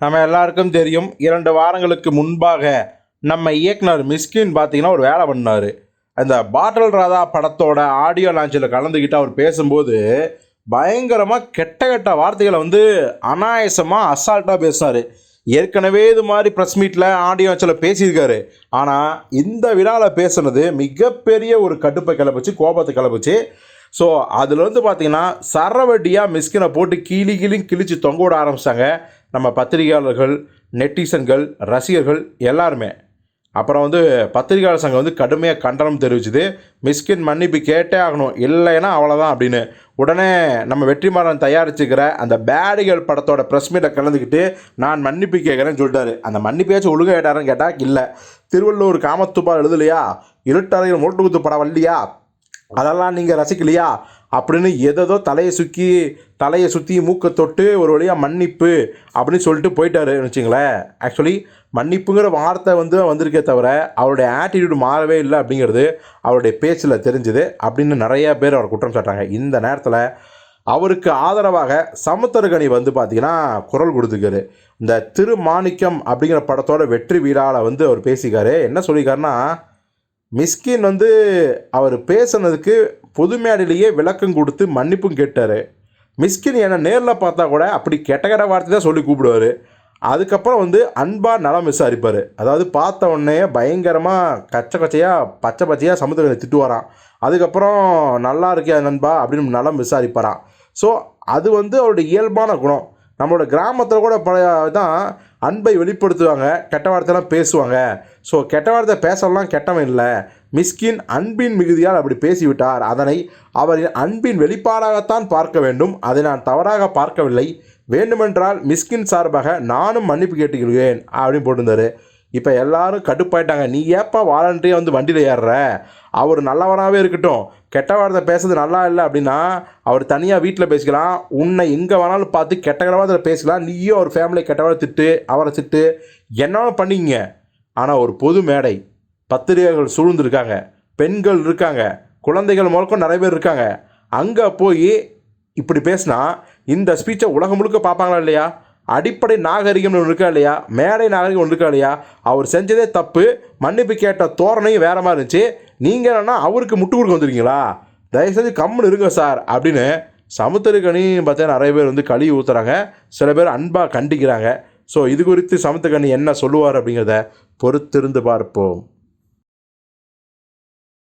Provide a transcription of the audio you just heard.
நம்ம எல்லாருக்கும் தெரியும் 2 வாரங்களுக்கு முன்பாக நம்ம இயக்குனர் மிஸ்கின் பார்த்தீங்கன்னா ஒரு வேலை பண்ணார். அந்த பாட்டில் ராதா படத்தோட ஆடியோ லான்ச்சில் கலந்துக்கிட்டு அவர் பேசும்போது பயங்கரமாக கெட்ட கெட்ட வார்த்தைகளை அனாயசமாக அசால்ட்டாக பேசினார். ஏற்கனவே இது மாதிரி ப்ரெஸ் மீட்டில் ஆடியோ லான்ச்சில் பேசியிருக்காரு. ஆனால் இந்த விழாவில் பேசுனது மிகப்பெரிய ஒரு கடுப்பை கிளப்புச்சு, கோபத்தை கிளப்புச்சு. ஸோ அதில் பார்த்தீங்கன்னா சரவடியாக மிஸ்கினை போட்டு கிழிச்சு தொங்க விட ஆரம்பித்தாங்க நம்ம பத்திரிகையாளர்கள், நெட்டிசன்கள், ரசிகர்கள் எல்லாருமே. அப்புறம் பத்திரிகையாளர் சங்கம் கடுமையாக கண்டனம் தெரிவிச்சுது. மிஸ்கின் மன்னிப்பு கேட்டே ஆகணும், இல்லைன்னா அவ்வளோதான் அப்படின்னு. உடனே நம்ம வெற்றிமாறன் தயாரிச்சுக்கிற அந்த பேடிகள் படத்தோட ப்ரெஸ் மீட்டை கலந்துக்கிட்டு நான் மன்னிப்பு கேட்குறேன்னு சொல்லிட்டாரு. அந்த மன்னிப்பையாச்சும் ஒழுங்காக கேட்டாருன்னு கேட்டால் இல்லை. திருவள்ளூர் காமத்துப்பா எழுதலையா, இருட்டறையில் மூட்டு குத்து படம் வரலையா, அதெல்லாம் நீங்கள் ரசிக்கலையா அப்படின்னு எதோ தலையை சுற்றி மூக்கை தொட்டு ஒரு வழியாக மன்னிப்பு அப்படின்னு சொல்லிட்டு போயிட்டாருன்னு வச்சுங்களேன். ஆக்சுவலி மன்னிப்புங்கிற வார்த்தை வந்திருக்கே தவிர அவருடைய ஆட்டிடியூட் மாறவே இல்லை அப்படிங்கிறது அவருடைய பேச்சில் தெரிஞ்சுது அப்படின்னு நிறையா பேர் அவர் குற்றம் சாட்டாங்க. இந்த நேரத்தில் அவருக்கு ஆதரவாக சமுத்திரகனி பார்த்தீங்கன்னா குரல் கொடுத்துருக்காரு. இந்த திருமாணிக்கம் அப்படிங்கிற படத்தோட வெற்றி விழாவில் அவர் பேசிக்காரு. என்ன சொல்லியிருக்காருன்னா, மிஸ்கின் அவர் பேசுனதுக்கு பொது மேடையிலேயே விளக்கம் கொடுத்து மன்னிப்பும் கேட்டார். மிஸ்கின் என்னை நேரில் பார்த்தா கூட அப்படி கெட்ட வார்த்தை தான் சொல்லி கூப்பிடுவார். அதுக்கப்புறம் அன்பாக நலம் விசாரிப்பார். அதாவது பார்த்த உடனே பயங்கரமாக பச்சை பச்சையாக சமுத்திரத்தை திட்டுவாராம். அதுக்கப்புறம் நல்லா இருக்கியா நண்பா அப்படின்னு நலம் விசாரிப்பாராம். ஸோ அது அவருடைய இயல்பான குணம். நம்மளோட கிராமத்தில் கூட தான் அன்பை வெளிப்படுத்துவாங்க, கெட்ட வார்த்தைலாம் பேசுவாங்க. ஸோ கெட்ட வார்த்தை பேசலாம் கெட்டவன் இல்லை. மிஸ்கின் அன்பின் மிகுதியால் அப்படி பேசிவிட்டார். அதனை அவரின் அன்பின் வெளிப்பாடாகத்தான் பார்க்க வேண்டும். அதை நான் தவறாக பார்க்கவில்லை. வேண்டுமென்றால் மிஸ்கின் சார்பாக நானும் மன்னிப்பு கேட்டுக்கிறேன் அப்படின்னு போட்டிருந்தாரு. இப்போ எல்லாரும் கடுப்பாயிட்டாங்க. நீ ஏப்பா வாலண்டரியாக வண்டியில் ஏறுற, அவர் நல்லவனாகவே இருக்கட்டும், கெட்ட வார்த்தை பேசுறது நல்லா இல்லை அப்படின்னா அவர் தனியாக வீட்டில் பேசிக்கலாம். உன்னை எங்கே வேணாலும் பார்த்து கெட்ட வார்த்தையில் பேசலாம். நீயும் அவர் ஃபேமிலி கெட்ட வார்த்தை திட்டு, அவரை திட்டு, என்னாலும் பண்ணிங்க. ஆனால் ஒரு பொது மேடை, பத்திரிகைகள் சூழ்ந்துருக்காங்க, பெண்கள் இருக்காங்க, குழந்தைகள் முதற்கும் நிறைய பேர் இருக்காங்க. அங்கே போய் இப்படி பேசினா இந்த ஸ்பீச்சை உலகம் முழுக்க பார்ப்பாங்களா இல்லையா? அடிப்படை நாகரிகம்னு ஒன்று இருக்கா இல்லையா? மேடை நாகரிகம் ஒன்று இருக்கா இல்லையா? அவர் செஞ்சதே தப்பு. மன்னிப்பு கேட்ட தோரணையும் வேறு மாதிரி இருந்துச்சு. நீங்கள் என்னன்னா அவருக்கு முட்டு கொடுக்க வந்துருக்கீங்களா? தயவுசெய்து கம்முன்னு இருங்க சார் அப்படின்னு சமுத்திரக்கனி பார்த்தா நிறைய பேர் கழுவி ஊற்றுறாங்க. சில பேர் அன்பாக கண்டிக்கிறாங்க. ஸோ இது குறித்து சமுத்திரக்கனி என்ன சொல்லுவார் அப்படிங்கிறத பொறுத்திருந்து பார்ப்போம்.